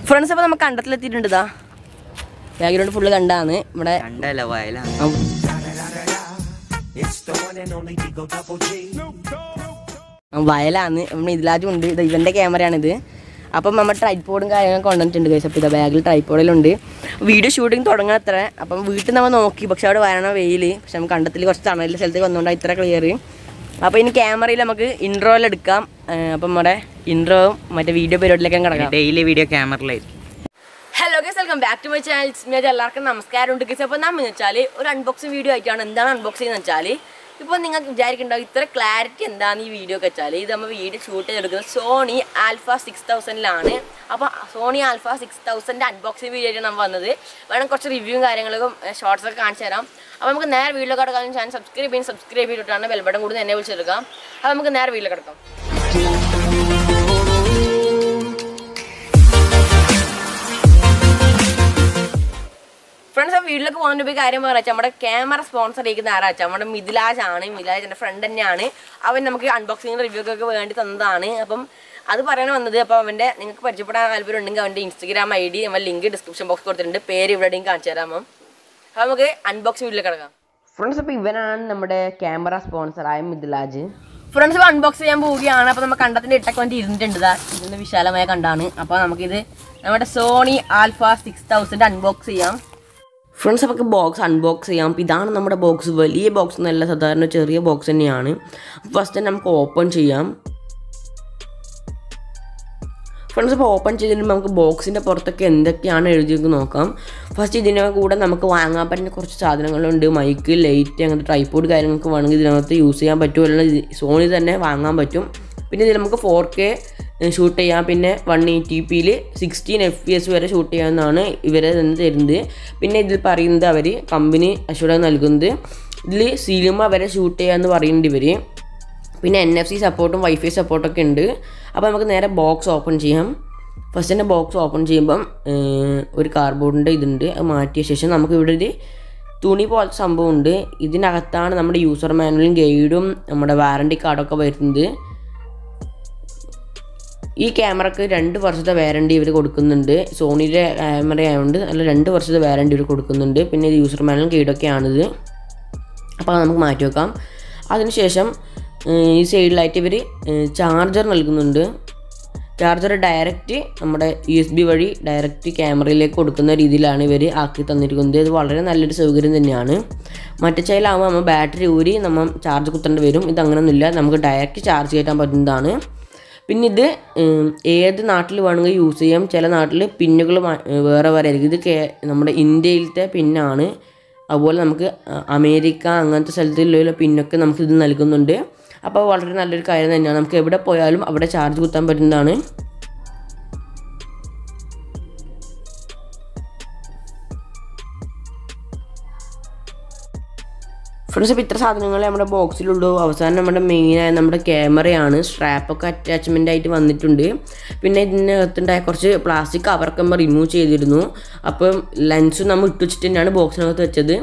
Friends അപ്പോൾ നമുക്ക് കണ്ടത്തിലെത്തിയിട്ടുണ്ട്. ഇതാ ബാക്ക്ഗ്രൗണ്ട് ഫുള്ള് കണ്ടാണ് ഇവിടെ വയലാണ്. നമ്മൾ ഇതിലാറ്റും ഉണ്ട്. ഇത് ഇവൻ്റെ ക്യാമറയാണിത്. അപ്പം നമ്മൾ ട്രൈപോഡും കാര്യങ്ങളൊക്കെ കൊണ്ടുവന്നിട്ടുണ്ട് ഗൈസ്. അപ്പോൾ ഇതാ ബാഗിൽ ട്രൈപോഡിലുണ്ട്. വീഡിയോ ഷൂട്ടിങ് തുടങ്ങാൻ അത്ര. അപ്പം വീട്ടിൽ നമ്മൾ നോക്കി, പക്ഷെ അവിടെ വരണ വെയിൽ, പക്ഷെ നമുക്ക് കണ്ടത്തിൽ കുറച്ച് തണലിൻ്റെ സ്ഥലത്തേക്ക് വന്നുകൊണ്ടാണ് ഇത്ര ക്ലിയർ. അപ്പോൾ ഇനി ക്യാമറയിൽ നമുക്ക് ഇൻട്രോയിലെടുക്കാം. അപ്പം നമ്മുടെ ഇൻട്രോവും മറ്റേ വീഡിയോ പരിപാടിയിലേക്ക് കിടക്കാം. ഡെയിലി വീഡിയോ ക്യാമറയിലായിരിക്കും. Hello guys, welcome back to my channel. എല്ലാവർക്കും നമസ്കാരമുണ്ട് ഗൈസ്. അപ്പോൾ നമ്മൾ വെച്ചാൽ ഒരു അൺബോക്സിങ് വീഡിയോ ആയിട്ടാണ്. എന്താണ് അൺബോക്സിങ് എന്ന് വെച്ചാൽ, ഇപ്പോൾ നിങ്ങൾക്ക് വിചാരിക്കുന്നുണ്ടാവും ഇത്ര ക്ലാരിറ്റി എന്താണ് ഈ വീഡിയോ ഒക്കെ വെച്ചാൽ, ഇത് നമ്മൾ വീഡിയോ ഷൂട്ട് ചെയ്തെടുക്കുന്നത് സോണി ആൽഫ 6000 അപ്പോൾ സോണി ആൽഫ 6000 അൺബോക്സിങ് വീഡിയോ ആയിട്ടാണ് നമ്മൾ വന്നത്. വേണം കുറച്ച് റിവ്യൂവും കാര്യങ്ങളും ഷോർട്സൊക്കെ കാണിച്ചു തരാം. അപ്പോൾ നമുക്ക് നേരെ വീഡിയോ കിടക്കാം. ചാനൽ സബ്സ്ക്രൈബ് ചെയ്തിട്ടാണ് ബെൽ ബട്ടൺ കൂടി എന്നെ വിളിച്ചെടുക്കാം. അപ്പോൾ നമുക്ക് നേരെ വീഡിയോ കിടക്കാം. ഫ്രണ്ട്സ്, ആ വീട്ടിലേക്ക് പോകുന്ന പോയി കാര്യം പറയാം. നമ്മുടെ ക്യാമറ സ്പോൺസർ ചെയ്യുന്ന ആരാച്ചാൽ നമ്മുടെ മിഥിലാജാണ്. മിഥിലാജ് എൻ്റെ ഫ്രണ്ട് തന്നെയാണ്. അവൻ നമുക്ക് അൺബോക്സിങ് റിവ്യൂക്കൊക്കെ വേണ്ടി തന്നതാണ്. അപ്പം അത് പറയാൻ വന്നത്. അപ്പോൾ അവൻ്റെ നിങ്ങൾക്ക് പരിചയപ്പെടാൻ താല്പര്യം ഉണ്ടെങ്കിൽ അവൻ്റെ ഇൻസ്റ്റഗ്രാം ID നമ്മൾ ലിങ്ക് ഡിസ്ക്രിപ്ഷൻ ബോക്സ് കൊടുത്തിട്ടുണ്ട്. പേര് ഇവിടെയും കാണിച്ചു തരാമോ. അപ്പോൾ നമുക്ക് അൺബോക്സിങ് വീട്ടിലേക്ക് കിടക്കാം. ഫ്രണ്ട്സ്, അപ്പോൾ ഇവനാണ് നമ്മുടെ ക്യാമറ സ്പോൺസറായ മിഥിലാജ്. ഫ്രണ്ട്സ്, ഇപ്പോൾ അൺബോക്സ് ചെയ്യാൻ പോവുകയാണ്. അപ്പോൾ നമ്മൾ കണ്ടത്തിൻ്റെ ഇട്ടൊക്കെ വേണ്ടി ഇരുന്നിട്ടുണ്ട്. ഇതിൻ്റെ വിശാലമായ കണ്ടാണ്. അപ്പോൾ നമുക്കിത് നമ്മുടെ സോണി ആൽഫ 6000 അൺബോക്സ് ചെയ്യാം. ഫ്രണ്ട്സ്, നമുക്ക് ബോക്സ് അൺബോക്സ് ചെയ്യാം. അപ്പോൾ ഇതാണ് നമ്മുടെ ബോക്സ്. വലിയ ബോക്സ് എന്നല്ല, സാധാരണ ചെറിയ ബോക്സ് തന്നെയാണ്. ഫസ്റ്റ് തന്നെ നമുക്ക് ഓപ്പൺ ചെയ്യാം. ഫ്രണ്ട്സ്, അപ്പോൾ ഓപ്പൺ ചെയ്തിട്ട് നമുക്ക് ബോക്സിൻ്റെ പുറത്തൊക്കെ എന്തൊക്കെയാണ് എഴുതിയെന്ന് നോക്കാം. ഫസ്റ്റ് ഇതിൻ്റെ കൂടെ നമുക്ക് വാങ്ങാൻ പറ്റുന്ന കുറച്ച് സാധനങ്ങളുണ്ട്. മൈക്ക്, ലൈറ്റ്, അങ്ങനത്തെ ട്രൈപോഡ് കാര്യങ്ങളൊക്കെ വേണമെങ്കിൽ ഇതിനകത്ത് യൂസ് ചെയ്യാൻ പറ്റുമല്ലോ. സോണി തന്നെ വാങ്ങാൻ പറ്റും. പിന്നെ ഇതിൽ നമുക്ക് 4K ഷൂട്ട് ചെയ്യാം. പിന്നെ 180p 16 FPS വരെ ഷൂട്ട് ചെയ്യാമെന്നാണ് ഇവരെ തന്നെ തരുന്നത്. പിന്നെ ഇതിൽ പറയുന്നത് അവർ കമ്പനി അഷ്വറൻസ് നൽകുന്നത് ഇതിൽ സിനിമ വരെ ഷൂട്ട് ചെയ്യാമെന്ന് പറയുന്നുണ്ട് ഇവർ. പിന്നെ NFC സപ്പോർട്ടും വൈഫൈ സപ്പോർട്ടൊക്കെ ഉണ്ട്. അപ്പോൾ നമുക്ക് നേരെ ബോക്സ് ഓപ്പൺ ചെയ്യാം. ഫസ്റ്റ് തന്നെ ബോക്സ് ഓപ്പൺ ചെയ്യുമ്പം ഒരു കാർഡ്ബോർഡിൻ്റെ ഇതുണ്ട്. അത് മാറ്റിയ ശേഷം നമുക്ക് ഇവിടെ ഒരു തുണി പോലത്തെ സംഭവമുണ്ട്. ഇതിനകത്താണ് നമ്മുടെ യൂസർ മാനുവലും ഗൈഡും നമ്മുടെ വാറണ്ടി കാർഡൊക്കെ വരുന്നത്. ഈ ക്യാമറക്ക് 2 വർഷത്തെ വാറണ്ടി ഇവർ കൊടുക്കുന്നുണ്ട്. സോണിയുടെ ക്യാമറ ആയതുകൊണ്ട് നല്ല 2 വർഷത്തെ വാറണ്ടി ഇവർ കൊടുക്കുന്നുണ്ട്. പിന്നെ ഇത് യൂസർ മാനുവലും ഗൈഡൊക്കെയാണിത്. അപ്പോൾ നമുക്ക് മാറ്റി വെക്കാം. അതിനുശേഷം ഈ സൈഡിലായിട്ട് ഇവർ ചാർജർ നൽകുന്നുണ്ട്. ചാർജർ ഡയറക്റ്റ് നമ്മുടെ USB വഴി ഡയറക്റ്റ് ക്യാമറയിലേക്ക് കൊടുക്കുന്ന രീതിയിലാണ് ഇവർ ആക്കി തന്നിരിക്കുന്നത്. ഇത് വളരെ നല്ലൊരു സൗകര്യം തന്നെയാണ്. മറ്റേ ചൈലാകുമ്പോൾ നമ്മൾ ബാറ്ററി ഊരി നമ്മൾ ചാർജ് കുത്തേണ്ടി വരും. ഇതങ്ങനെയൊന്നുമില്ല, നമുക്ക് ഡയറക്റ്റ് ചാർജ് കയറ്റാൻ പറ്റുന്നതാണ്. പിന്നെ ഇത് ഏത് നാട്ടിൽ വേണമെങ്കിൽ യൂസ് ചെയ്യാം. ചില നാട്ടിൽ പിന്നുകൾ വേറെ വേറെ ആയിരിക്കും. ഇത് നമ്മുടെ ഇന്ത്യയിലത്തെ പിന്നാണ്. അതുപോലെ നമുക്ക് അമേരിക്ക അങ്ങനത്തെ സ്ഥലത്തുള്ള പിന്നൊക്കെ നമുക്ക് ഇത് നൽകുന്നുണ്ട്. അപ്പോൾ വളരെ നല്ലൊരു കാര്യം തന്നെയാണ്. നമുക്ക് എവിടെ പോയാലും അവിടെ ചാർജ് കുത്താൻ പറ്റുന്നതാണ്. ഫ്രണ്ട്സ്, ഇപ്പോൾ ഇത്ര സാധനങ്ങൾ നമ്മുടെ ബോക്സിലുള്ളൂ. അവസാനം നമ്മുടെ മെയിനായ നമ്മുടെ ക്യാമറയാണ്. സ്ട്രാപ്പൊക്കെ അറ്റാച്ച്മെൻ്റ് ആയിട്ട് വന്നിട്ടുണ്ട്. പിന്നെ ഇതിനകത്തുണ്ടായ കുറച്ച് പ്ലാസ്റ്റിക് കവറൊക്കെ നമ്മൾ റിമൂവ് ചെയ്തിരുന്നു. അപ്പം ലെൻസും നമ്മൾ ഇട്ട് വെച്ചിട്ട് തന്നെയാണ് ബോക്സിനകത്ത് വെച്ചത്.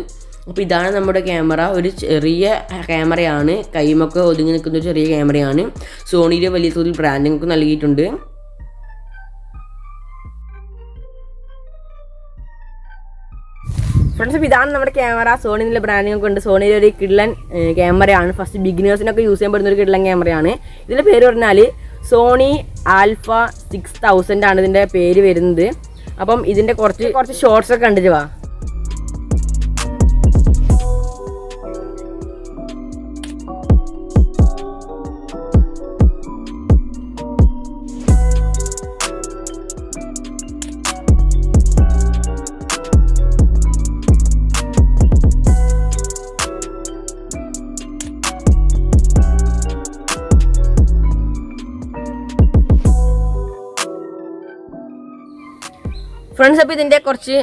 അപ്പോൾ ഇതാണ് നമ്മുടെ ക്യാമറ. ഒരു ചെറിയ ക്യാമറയാണ്. കൈമൊക്കെ ഒതുങ്ങി നിൽക്കുന്ന ഒരു ചെറിയ ക്യാമറയാണ്. സോണിയുടെ വലിയ തോതിൽ ബ്രാൻഡിംഗ് ഒക്കെ നൽകിയിട്ടുണ്ട്. ഫ്രണ്ട്സ്, ഇപ്പോൾ ഇതാണ് നമ്മുടെ ക്യാമറ. സോണിയിലെ ബ്രാൻഡിംഗ് ഒക്കെ ഉണ്ട്. സോണിയുടെ ഒരു കിഡ്ലൻ ക്യാമറയാണ്. ഫസ്റ്റ് ബിഗിനേഴ്സിനൊക്കെ യൂസ് ചെയ്യാൻ പറ്റുന്ന ഒരു കിഡ്ലൻ ക്യാമറയാണ്. ഇതിൻ്റെ പേര് പറഞ്ഞാൽ സോണി ആൽഫ 6000 ആണ് ഇതിൻ്റെ പേര് വരുന്നത്. അപ്പം ഇതിൻ്റെ കുറച്ച് ഷോർട്സ് ഒക്കെ കണ്ടിട്ട് വാ. ഫ്രണ്ട്സ്, അപ്പോൾ ഇതിൻ്റെ കുറച്ച്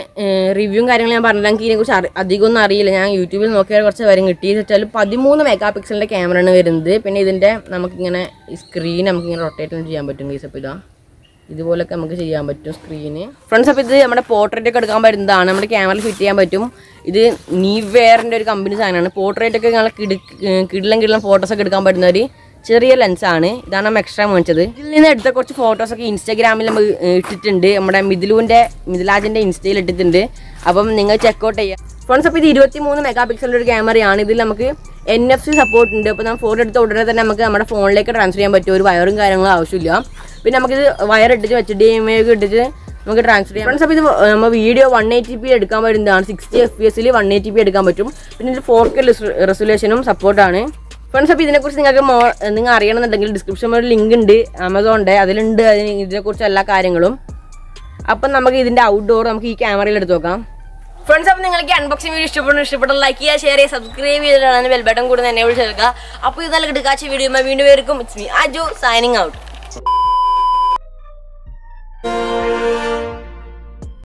റിവ്യൂവും കാര്യങ്ങളും ഞാൻ പറഞ്ഞില്ല. എനിക്ക് ഇതിനെക്കുറിച്ച് അധികമൊന്നും അറിയില്ല. ഞാൻ യൂട്യൂബിൽ നോക്കിയാൽ കുറച്ച് കാര്യം കിട്ടിയെന്ന് വെച്ചാൽ 13 മെഗാ ക്യാമറയാണ് വരുന്നത്. പിന്നെ ഇതിൻ്റെ നമുക്കിങ്ങനെ ഈ സ്ക്രീൻ നമുക്കിങ്ങനെ റൊട്ടേറ്റ് ചെയ്യാൻ പറ്റും ഗൈസ്. അപ്പോൾ ഇതുപോലൊക്കെ നമുക്ക് ചെയ്യാൻ പറ്റും സ്ക്രീന്. ഫ്രണ്ട്സ്, അപ്പോൾ ഇത് നമ്മുടെ പോർട്രേറ്റ് ഒക്കെ എടുക്കാൻ പറ്റുന്നതാണ്. നമ്മുടെ ക്യാമറയിൽ ഫിറ്റ് ചെയ്യാൻ പറ്റും. ഇത് നീവെയറിൻ്റെ ഒരു കമ്പനി സാധനമാണ്. പോർട്രേറ്റ് ഒക്കെ ഞങ്ങൾ കിടലം ഫോട്ടോസൊക്കെ എടുക്കാൻ പറ്റുന്ന ഒരു ചെറിയ ലെൻസാണ്. ഇതാണ് നമ്മൾ എക്സ്ട്രാ മേടിച്ചത്. ഇതിൽ നിന്ന് എടുത്ത കുറച്ച് ഫോട്ടോസൊക്കെ ഇൻസ്റ്റാഗ്രാമിൽ നമ്മൾ ഇട്ടിട്ടുണ്ട്. നമ്മുടെ മിഥിലാജിൻ്റെ ഇൻസ്റ്റയിൽ ഇട്ടിട്ടുണ്ട്. അപ്പം നിങ്ങൾ ചെക്കൗട്ട് ചെയ്യുക ഫ്രണ്ട്സ്. അപ്പോൾ ഇത് 23 മെഗാ പിക്സലിൻ്റെ ഒരു ക്യാമറയാണ്. ഇതിൽ നമുക്ക് NFC സപ്പോർട്ട് ഉണ്ട്. അപ്പോൾ നമ്മൾ ഫോട്ടോ എടുത്ത ഉടനെ തന്നെ നമുക്ക് നമ്മുടെ ഫോണിലേക്ക് ട്രാൻസ്ഫർ ചെയ്യാൻ പറ്റും. ഒരു വയറും കാര്യങ്ങളും ആവശ്യമില്ല. പിന്നെ നമുക്കിത് വയർ ഇട്ടിട്ട് HDMI ഒക്കെ ഇട്ടിട്ട് നമുക്ക് ട്രാൻസ്ഫർ ചെയ്യാം ഫ്രണ്ട്സ്. അപ്പോൾ ഇത് നമ്മൾ വീഡിയോ 180p എടുക്കാൻ പറ്റുന്നതാണ്. 60 FPS 180p എടുക്കാൻ പറ്റും. പിന്നെ ഇത് 4K റെസൊല്യൂഷനും സപ്പോർട്ടാണ് ഫ്രണ്ട്സ്. അപ്പോൾ ഇതിനെക്കുറിച്ച് നിങ്ങൾ അറിയണമെന്നുണ്ടെങ്കിൽ ഡിസ്ക്രിപ്ഷനിൽ ഒരു ലിങ്ക് ഉണ്ട് ആമസോണിൻ്റെ, അതിലുണ്ട് ഇതിനെക്കുറിച്ച് എല്ലാ കാര്യങ്ങളും. അപ്പം നമുക്ക് ഇതിൻ്റെ ഔട്ട്ഡോർ നമുക്ക് ഈ ക്യാമറയിൽ എടുത്ത് നോക്കാം ഫ്രണ്ട്സ്. അപ്പോൾ നിങ്ങൾക്ക് അൺബോക്സിംഗ് വീഡിയോ ഇഷ്ടപ്പെട്ട ലൈക്ക് ചെയ്യുക, ഷെയർ ചെയ്യുക, സബ്സ്ക്രൈബ് ചെയ്തിട്ടാണ് ബെൽ ബട്ടൺ കൂടെ എന്നെ വിളിച്ചെടുക്കുക. അപ്പോൾ ഇത് നല്ല കിടക്കാച്ച വീഡിയോ വീണ്ടും വരും. It's me Aju signing out.